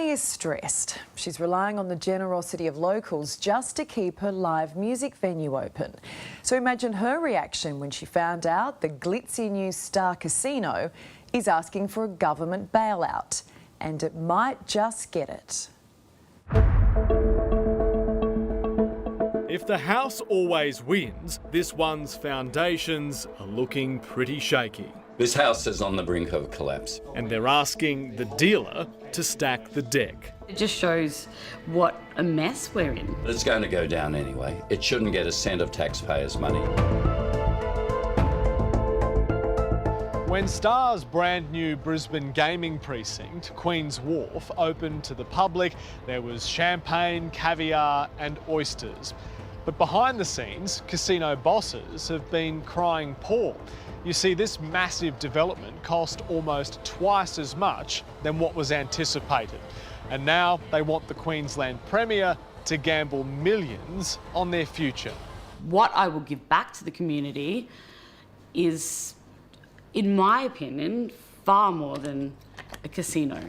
Emily is stressed. She's relying on the generosity of locals just to keep her live music venue open. So imagine her reaction when she found out the glitzy new Star Casino is asking for a government bailout, and it might just get it. If the house always wins, this one's foundations are looking pretty shaky. This house is on the brink of collapse. And they're asking the dealer to stack the deck. It just shows what a mess we're in. It's going to go down anyway. It shouldn't get a cent of taxpayers' money. When Star's brand new Brisbane gaming precinct, Queen's Wharf, opened to the public, there was champagne, caviar and oysters. But behind the scenes, casino bosses have been crying poor. You see, this massive development cost almost twice as much than what was anticipated. And now they want the Queensland Premier to gamble millions on their future. What I will give back to the community is, in my opinion, far more than a casino.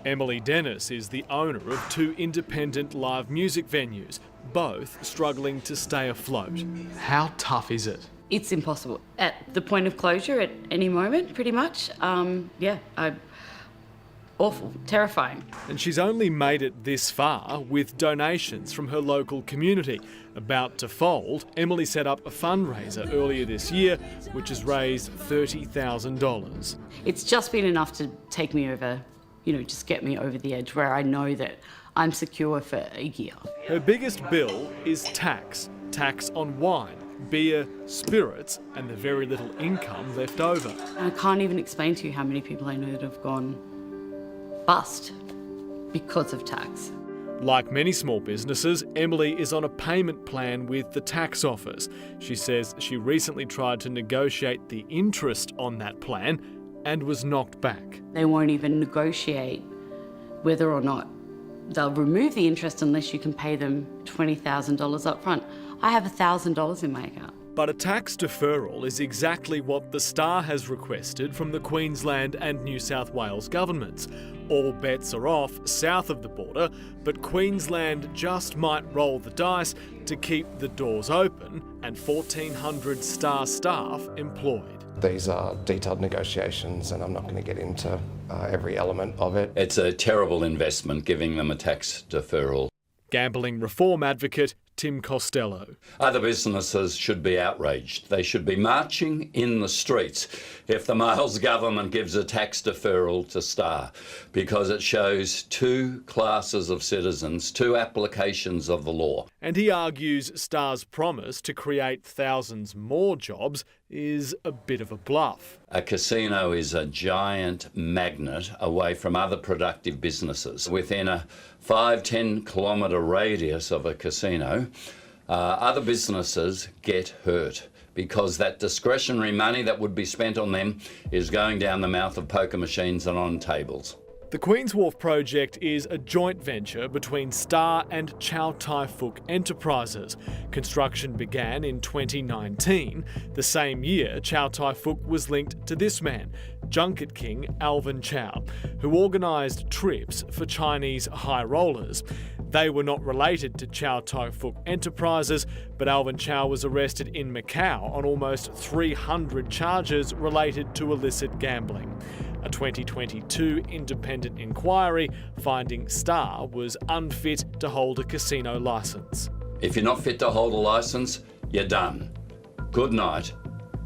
Emily Dennis is the owner of two independent live music venues, both struggling to stay afloat. How tough is it? It's impossible. At the point of closure at any moment, pretty much. Awful, terrifying. And she's only made it this far with donations from her local community. About to fold, Emily set up a fundraiser earlier this year, which has raised $30,000. It's just been enough to take me over, just get me over the edge where I know that I'm secure for a year. Her biggest bill is tax on wine, beer, spirits, and the very little income left over. I can't even explain to you how many people I know that have gone bust because of tax. Like many small businesses, Emily is on a payment plan with the tax office. She says she recently tried to negotiate the interest on that plan and was knocked back. They won't even negotiate whether or not they'll remove the interest unless you can pay them $20,000 up front. I have $1,000 in my account. But a tax deferral is exactly what the Star has requested from the Queensland and New South Wales governments. All bets are off south of the border, but Queensland just might roll the dice to keep the doors open and 1,400 Star staff employed. These are detailed negotiations and I'm not going to get into every element of it. It's a terrible investment giving them a tax deferral. Gambling reform advocate Tim Costello. Other businesses should be outraged. They should be marching in the streets if the Miles government gives a tax deferral to Star, because it shows two classes of citizens, two applications of the law. And he argues Star's promise to create thousands more jobs is a bit of a bluff. A casino is a giant magnet away from other productive businesses. Within a 5-10 kilometre radius of a casino, other businesses get hurt because that discretionary money that would be spent on them is going down the mouth of poker machines and on tables. The Queen's Wharf project is a joint venture between Star and Chow Tai Fook Enterprises. Construction began in 2019. The same year, Chow Tai Fook was linked to this man, junket king Alvin Chow, who organised trips for Chinese high rollers. They were not related to Chow Tai Fook Enterprises, but Alvin Chow was arrested in Macau on almost 300 charges related to illicit gambling. A 2022 independent inquiry finding Star was unfit to hold a casino licence. If you're not fit to hold a licence, you're done. Good night.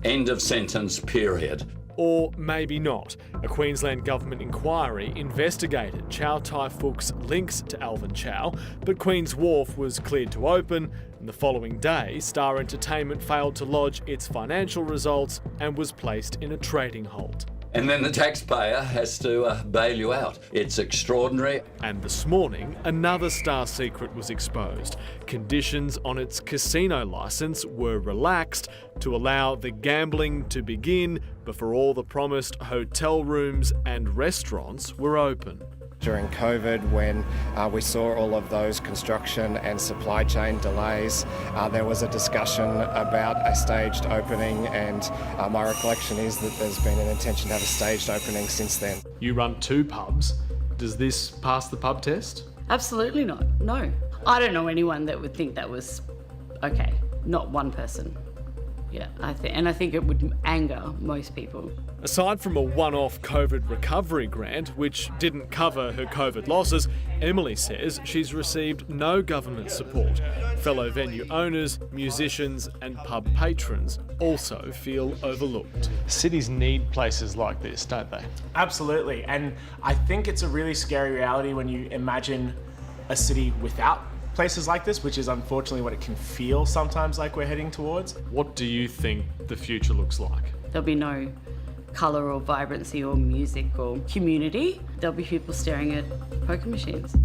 End of sentence, period. Or maybe not. A Queensland government inquiry investigated Chow Tai Fook's links to Alvin Chow, but Queen's Wharf was cleared to open, and the following day, Star Entertainment failed to lodge its financial results and was placed in a trading halt. And then the taxpayer has to bail you out. It's extraordinary. And this morning, another Star secret was exposed. Conditions on its casino licence were relaxed to allow the gambling to begin before all the promised hotel rooms and restaurants were open. During COVID, when we saw all of those construction and supply chain delays, there was a discussion about a staged opening, and my recollection is that there's been an intention to have a staged opening since then. You run two pubs. Does this pass the pub test? Absolutely not. No. I don't know anyone that would think that was okay. Not one person. Yeah, I think it would anger most people. Aside from a one-off COVID recovery grant, which didn't cover her COVID losses, Emily says she's received no government support. Fellow venue owners, musicians and pub patrons also feel overlooked. Cities need places like this, don't they? Absolutely, and I think it's a really scary reality when you imagine a city without places like this, which is unfortunately what it can feel sometimes like we're heading towards. What do you think the future looks like? There'll be no colour or vibrancy or music or community. There'll be people staring at poker machines.